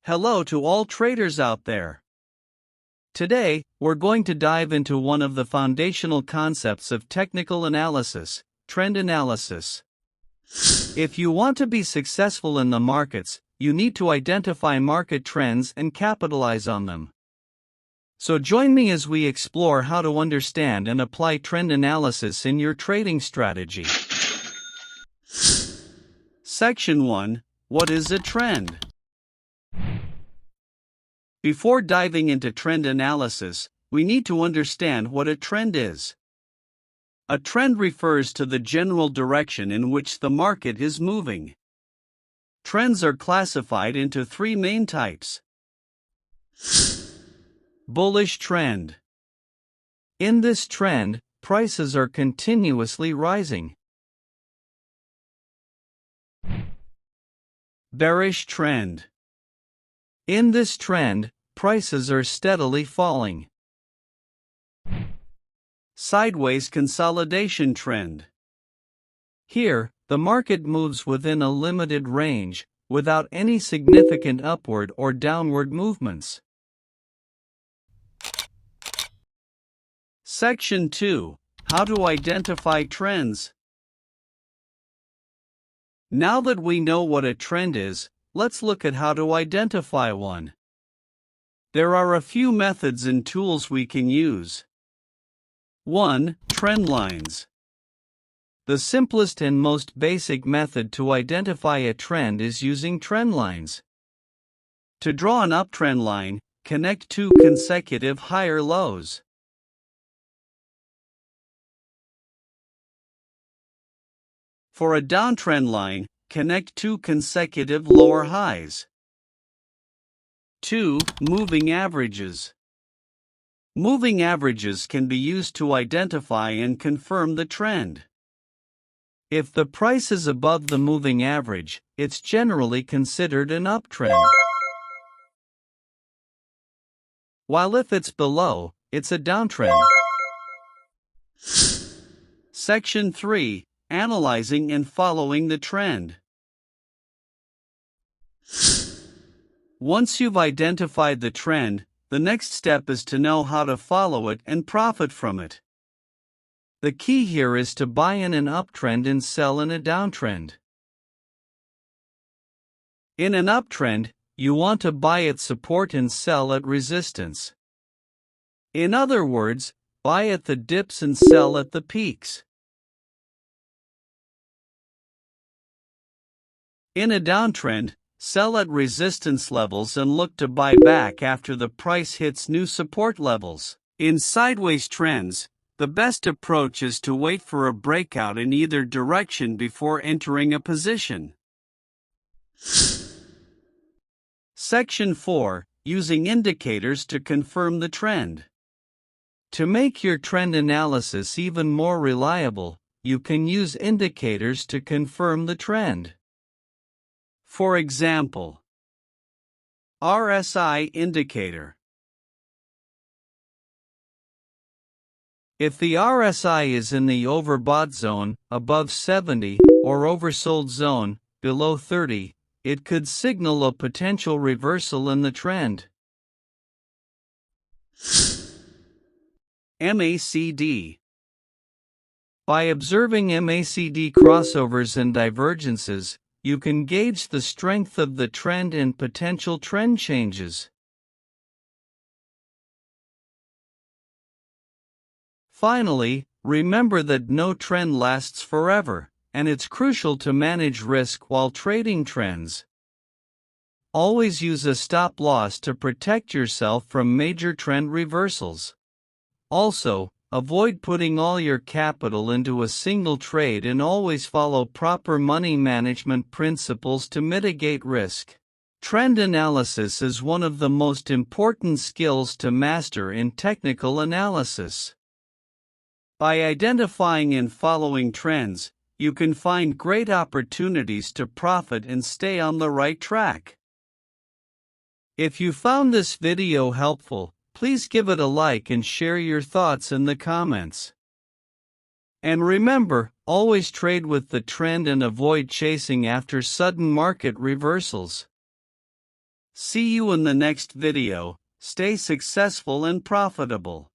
Hello to all traders out there. Today, we're going to dive into one of the foundational concepts of technical analysis, trend analysis. If you want to be successful in the markets, you need to identify market trends and capitalize on them. So join me as we explore how to understand and apply trend analysis in your trading strategy. Section 1. What is a trend? Before diving into trend analysis, we need to understand what a trend is. A trend refers to the general direction in which the market is moving. Trends are classified into three main types. Bullish trend. In this trend, prices are continuously rising. Bearish trend. In this trend, prices are steadily falling. Sideways consolidation trend. Here, the market moves within a limited range, without any significant upward or downward movements. Section 2. How to identify trends. Now that we know what a trend is, let's look at how to identify one. There are a few methods and tools we can use. 1. Trendlines. The simplest and most basic method to identify a trend is using trendlines. To draw an uptrend line, connect two consecutive higher lows. For a downtrend line, connect two consecutive lower highs. 2. Moving averages. Moving averages can be used to identify and confirm the trend. If the price is above the moving average, it's generally considered an uptrend. While if it's below, it's a downtrend. Section 3. Analyzing and following the trend. Once you've identified the trend, the next step is to know how to follow it and profit from it. The key here is to buy in an uptrend and sell in a downtrend. In an uptrend, you want to buy at support and sell at resistance. In other words, buy at the dips and sell at the peaks. In a downtrend, sell at resistance levels and look to buy back after the price hits new support levels. In sideways trends, the best approach is to wait for a breakout in either direction before entering a position. Section 4. Using indicators to confirm the trend. To make your trend analysis even more reliable, you can use indicators to confirm the trend. For example, RSI indicator. If the RSI is in the overbought zone, above 70, or oversold zone, below 30, it could signal a potential reversal in the trend. MACD. By observing MACD crossovers and divergences, you can gauge the strength of the trend and potential trend changes. Finally, remember that no trend lasts forever, and it's crucial to manage risk while trading trends. Always use a stop loss to protect yourself from major trend reversals. Also, avoid putting all your capital into a single trade and always follow proper money management principles to mitigate risk. Trend analysis is one of the most important skills to master in technical analysis. By identifying and following trends, you can find great opportunities to profit and stay on the right track. If you found this video helpful, please give it a like and share your thoughts in the comments. And remember, always trade with the trend and avoid chasing after sudden market reversals. See you in the next video. Stay successful and profitable.